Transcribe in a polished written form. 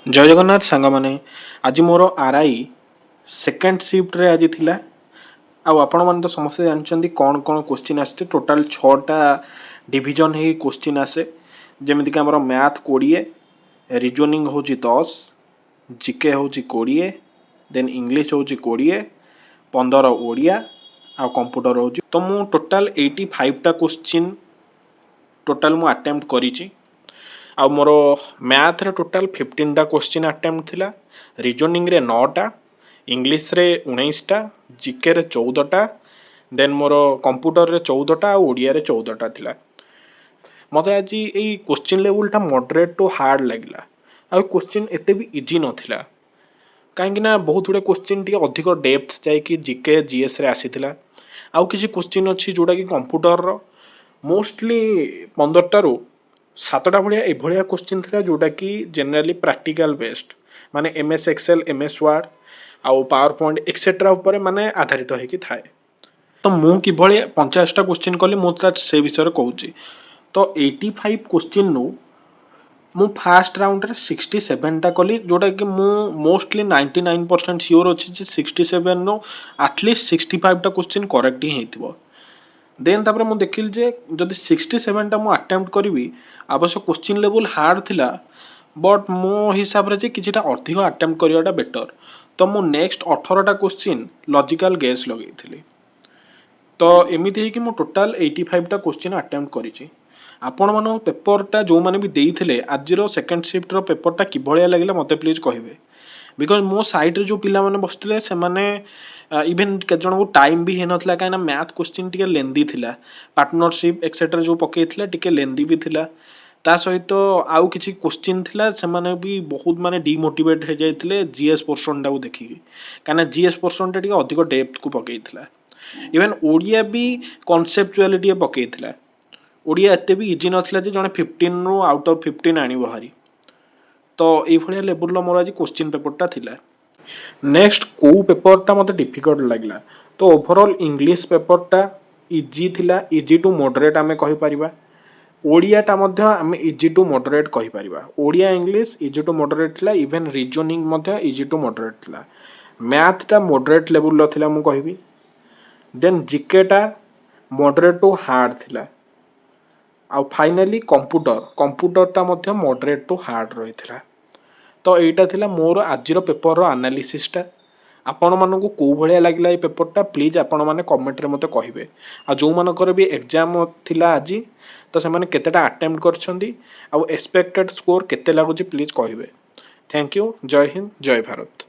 जय जगन्नाथ सांग मैंने आज मोर आरआई सेकेंड शिफ्ट आज थिला आपण मैंने तो समस्ते जानते कौन कौन क्वेश्चन आसते टोटाल 6टा डिविजन हो क्वेश्चन आसे जमीक आम मैथ 20 रिजनिंग हूँ 10 जीके हूँ 20 देन इंग्लीश हूँ 20 15 ओडिया आ कंप्यूटर हूँ तो मु टोटाल 85टा क्वेश्चन टोटाल मु अटेम्प्ट करी आ मोर मैथ रे टोटाल 15टा क्वेश्चन अटेम्प्ट थिला रिजनिंग रे 9टा इंग्लीश रे 19टा जीके रे 14टा देन मोर कंप्यूटर रे 14टा आ ओडिया रे 14टा थिला मते आज एई क्वेश्चन लेवलटा मॉडरेट टू हार्ड लागला आ क्वेश्चन एते भी इजी नथिला काहेकि ना बहुत गुड़े क्वेश्चन टी अधिक डेप्थ जाए कि जीके जीएस रे आसीथिला आउ किसी क्वेश्चन अच्छी जोटा कि कंप्यूटर रो मोस्टली 15टा रो 7टा भाया एभलिया क्वेश्चन था जोटा कि जनरली प्रैक्टिकल बेस्ड माने एमएस एक्सेल एमएस वर्ड आउ पावर पॉइंट एक्सेट्रा ऊपर माने आधारित होगी थाए तो मु किभली 50टा क्वेश्चन कली मु से विषय कहूँ तो 85 क्वेश्चन नु मु फास्ट राउंड रे 67टा कली जोटा कि मु मोस्टली 99% श्योर अच्छी 67 नो एटलिस्ट 65टा क्वेश्चन करेक्ट ही हेतिबो देन तापर मु देखिल जे जदि 67टा मु अटेम्प्ट करी अवश्य क्वेश्चन लेवल हार्ड थिला बट मो हिसाब रे जे किछिटा अधिक अटेम्प्ट करियाटा बेटर तो मु नेक्स्ट 18टा क्वेश्चन लॉजिकल गेस लगेइथिली तो एमिति है कि मु टोटाल 85टा क्वेश्चन अटेम्प्ट करिछि आपण मानो पेपरटा जो माने भी देइथिले आजिरो सेकंड शिफ्ट रो पेपरटा किभलिया लागिला मते प्लीज कहिबे बिकज मो साइड रे जो पिला माने बसथिले से माने इवेन के जन को टाइम भी है नथला काना मैथ क्वेश्चन टिके लेंदी थिला पार्टनरशिप एक्सेट्रा जो पकेइथिला टिके लेंदी भी थिला ता सहित आउ किछि क्वेश्चन थिला से माने भी बहुत माने डिमोटिवेट हो जाइथिले जीएस पोर्शन टा को देखि काना जीएस पोर्शन टा टिके अधिक डेप्थ को पकेइथिला इवेन ओडिया भी कॉन्सेप्चुअलिटी पकेइथिला ओडिया एते भी इजी नथिला जे जने 15 रो आउट ऑफ 15 आनी बहारी तो ये भाया लेवल मोर आज क्वेश्चन पेपरटा थिला नेक्स्ट को पेपरटा मते डिफिकल्ट लागला तो ओवरऑल इंग्लिश पेपरटा इजी थिला इजी टू मॉडरेट आमे कहि परिबा ओडियाटा मध्य आमे इजी टू मॉडरेट कहि परिबा Odia English easy to moderate थिला इवन रीजनिंग मध्य इजी टू मॉडरेट थिला मैथटा मॉडरेट लेवल लो थिला मु कहिबी देन जीकेटा मॉडरेट टू हार्ड थिला आ फाइनली कंप्यूटरटा मध्य मॉडरेट टू हार्ड रहिथिला तो एटा थिला मोर आजिरो पेपर रो एनालिसिसटा आपण मानको को भलिया लागला ए पेपरटा प्लीज आपण माने कमेंट रे मते कहिबे आ जो मानकर भी एग्जाम थिला आजी तो से माने केतेटा अटेम्प्ट करछंदी आ एक्सपेक्टेड स्कोर केते लागुची प्लीज कहिबे थैंक यू जय हिंद जय भारत।